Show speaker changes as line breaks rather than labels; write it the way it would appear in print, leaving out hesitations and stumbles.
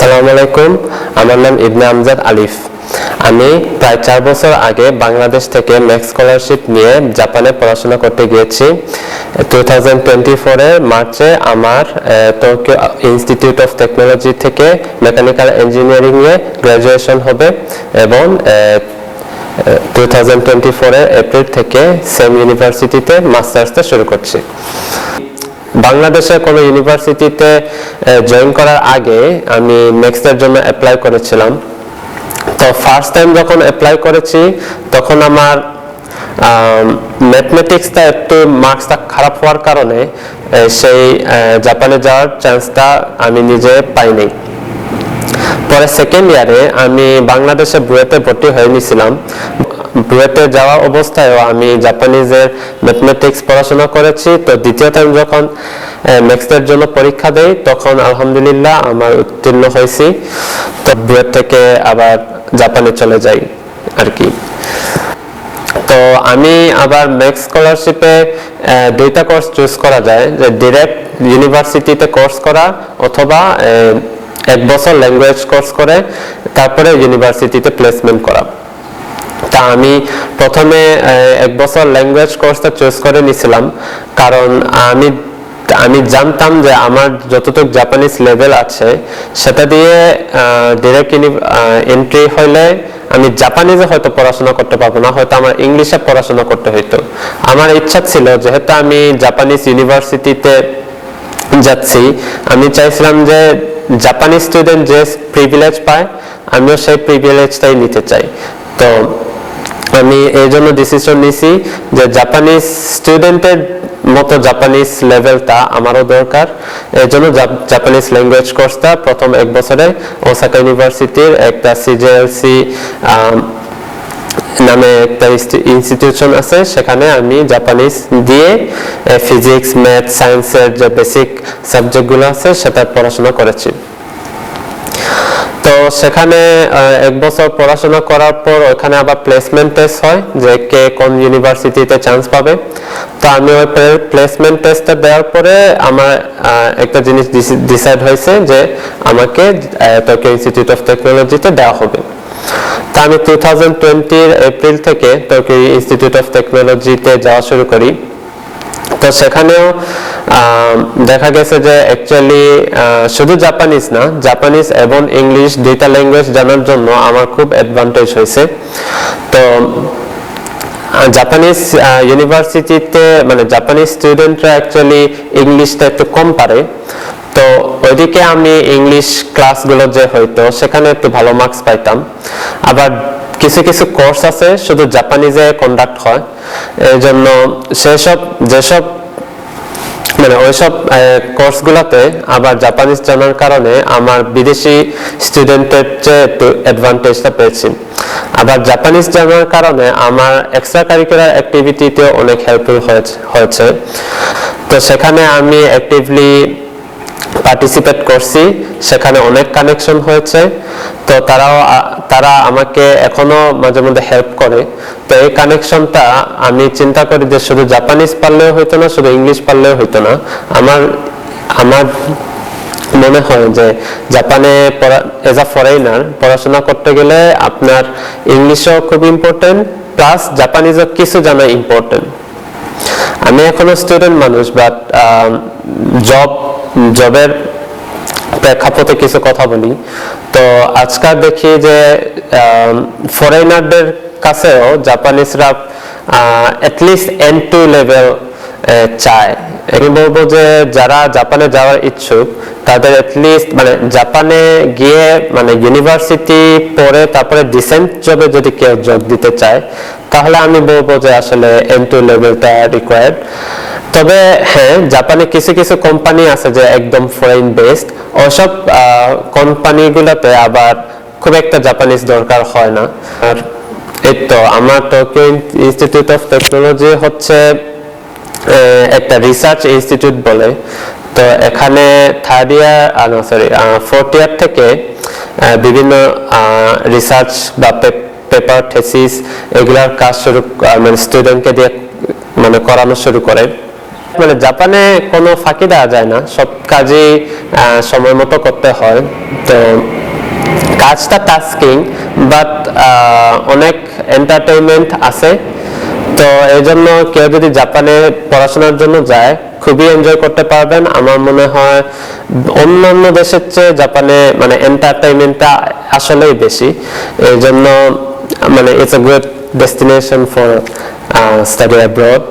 আসসালামু আলাইকুম, আমার নাম ইবনে আমজাদ আলিফ। আমি প্রায় 4 বছর আগে বাংলাদেশ থেকে ম্যাক্স স্কলারশিপ নিয়ে জাপানে পড়াশোনা করতে গিয়েছি। 2024 এর মার্চে আমার টোকিও ইনস্টিটিউট অফ টেকনোলজি থেকে মেকানিক্যাল ইঞ্জিনিয়ারিং এ গ্রাজুয়েশন হবে এবং 2024 এর এপ্রিল থেকে সেম ইউনিভার্সিটিতে মাস্টার্সটা শুরু করছি। বাংলাদেশের কোনো ইউনিভার্সিটিতে জয়েন করার আগে আমি নেক্সটের জন্য অ্যাপ্লাই করেছিলাম। তো ফার্স্ট টাইম যখন অ্যাপ্লাই করেছি তখন আমার ম্যাথমেটিক্সটা একটু মার্কসটা খারাপ হওয়ার কারণে সেই জাপানে যাওয়ার চান্সটা আমি নিজে পাইনি। পরে সেকেন্ড ইয়ারে আমি বাংলাদেশে বুয়েটে ভর্তি হয়ে নিয়েছিলাম। বুয়েটে যাওয়া অবস্থায়ও আমি জাপানিজের ম্যাথমেটিক্স পড়াশোনা করেছি। তো দ্বিতীয় টাইম যখন নেক্সটের জন্য পরীক্ষা দেই তখন আলহামদুলিল্লাহ আমার উত্তীর্ণ হয়েছি। তো বুয়েট থেকে আবার জাপানে চলে যাই আর কি। তো আমি আবার ম্যাক্স স্কলারশিপে দুইটা কোর্স চুজ করা যায়, যে ডিরেক্ট ইউনিভার্সিটিতে কোর্স করা অথবা 1 বছর ল্যাঙ্গুয়েজ কোর্স করে তারপরে ইউনিভার্সিটিতে প্লেসমেন্ট করা। তা আমি প্রথমে 1 বছর ল্যাঙ্গুয়েজ কোর্সটা চুজ করে নিয়েছিলাম, কারণ আমি জানতাম যে আমার যতটুকু জাপানিজ লেভেল আছে সেটা দিয়ে ডিরেক্ট এন্ট্রি হইলে আমি জাপানিজে হয়তো পড়াশোনা করতে পারবো না, হয়তো আমার ইংলিশে পড়াশোনা করতে হইতো। আমার ইচ্ছা ছিল যেহেতু আমি জাপানিজ ইউনিভার্সিটিতে যাচ্ছি, আমি চাইছিলাম যে জাপানিজ স্টুডেন্ট যে প্রিভিলেজ পায় আমিও সেই প্রিভিলেজটাই নিতে চাই। তো আমি এই জন্য ডিসিশন নিয়েছি যে জাপানিজ স্টুডেন্টের মতো জাপানিজ লেভেলটা আমারও দরকার। এই জন্য জাপানিজ ল্যাঙ্গুয়েজ কোর্সটা প্রথম 1 বছরে ওসাকা ইউনিভার্সিটির একটা সিজেএলসি নামে একটা ইনস্টিটিউশন আছে, সেখানে আমি জাপানিজ দিয়ে ফিজিক্স, ম্যাথ, সায়েন্সের যে বেসিক সাবজেক্টগুলো আছে সেটা পড়াশোনা করেছি। তো সেখানে 1 বছর পড়াশোনা করার পর ওখানে আবার প্লেসমেন্ট টেস্ট হয় যে কে কোন ইউনিভার্সিটিতে চান্স পাবে। তো আমি ওই প্লেসমেন্ট টেস্টটা দেওয়ার পরে আমার একটা জিনিস ডিসাইড হয়েছে যে আমাকে টোকিও ইনস্টিটিউট অফ টেকনোলজিতে দেওয়া হবে। তা আমি 2020 এপ্রিল থেকে টোকিও ইনস্টিটিউট অফ টেকনোলজিতে যাওয়া শুরু করি। তো সেখানেও দেখা গেছে যে অ্যাকচুয়ালি শুধু জাপানিজ না, জাপানিজ এবং ইংলিশ দুইটা ল্যাঙ্গুয়েজ জানার জন্য আমার খুব অ্যাডভান্টেজ হয়েছে। তো জাপানিজ ইউনিভার্সিটিতে মানে জাপানিজ স্টুডেন্টরা অ্যাকচুয়ালি ইংলিশটা একটু কম পারে। তো ওইদিকে আমি ইংলিশ ক্লাসগুলো যে হয়তো সেখানে একটু ভালো মার্কস পাইতাম। আবার কিছু কিছু কোর্স আছে শুধু জাপানিজে কন্ডাক্ট হয়, এই জন্য যেসব মানে ওইসব কোর্সগুলোতে আবার জাপানিজ জানার কারণে আমার বিদেশি স্টুডেন্টের চেয়ে একটু অ্যাডভান্টেজটা পেয়েছি। আবার জাপানিজ জানার কারণে আমার এক্সট্রা কারিকুলার অ্যাক্টিভিটিতে অনেক হেল্পফুল হয়েছে। তো সেখানে আমি অ্যাক্টিভলি পার্টিসিপেট করছি, সেখানে অনেক কানেকশন হয়েছে। তো তারা আমাকে এখনো মাঝে মধ্যে হেল্প করে। তো এই কানেকশনটা আমি চিন্তা করি যে শুধু জাপানিজ পারলেও হইতো না, শুধু ইংলিশ পারলেও হইতো না। আমার মনে হয় যে জাপানে এজ আ ফরেনার পড়াশোনা করতে গেলে আপনার ইংলিশও খুব ইম্পর্টেন্ট, প্লাস জাপানিজও কিছু জানা ইম্পর্টেন্ট। আমি এখনো স্টুডেন্ট মানুষ, বাট জবের প্রেক্ষাপটে কিছু কথা বলি। তো আজকাল দেখি যে ফরেনারদের কাছেও জাপানিজরা অ্যাটলিস্ট N2 লেভেল চায়। আমি বলবো যে যারা জাপানে যাওয়ার ইচ্ছুক তাদের অ্যাটলিস্ট মানে জাপানে গিয়ে মানে ইউনিভার্সিটি পড়ে তারপরে ডিসেন্ট জবে যদি কেউ যোগ দিতে চায় তাহলে আমি বলবো যে আসলে N2 লেভেলটা রিকোয়ার্ড। তবে হ্যাঁ, জাপানে কিছু কিছু কোম্পানি আছে যে একদম ফরেন বেসড, ওসব কোম্পানিগুলোতে আবার খুব একটা জাপানিজ দরকার হয় না। আর এই তো আমার টোকিও ইনস্টিটিউট অফ টেকনোলজি হচ্ছে একটা রিসার্চ ইনস্টিটিউট বলে। তো এখানে ফোর্থ ইয়ার থেকে বিভিন্ন রিসার্চ বা পেপার, থিসিস এগুলার কাজ মানে স্টুডেন্টকে দিয়ে মানে করানো শুরু করে। মানে জাপানে কোনো ফাঁকি দেওয়া যায় না, সব কাজই সময় মতো করতে হয়। তো কাজটা টাস্কিং, বাট অনেক এন্টারটেইনমেন্ট আছে। তো এই জন্য কেউ যদি জাপানে পড়াশোনার জন্য যায় খুবই এনজয় করতে পারবেন। আমার মনে হয় অন্যান্য দেশের চেয়ে জাপানে মানে এন্টারটেইনমেন্টটা আসলেই বেশি। এই জন্য মানে it's a good destination for study abroad.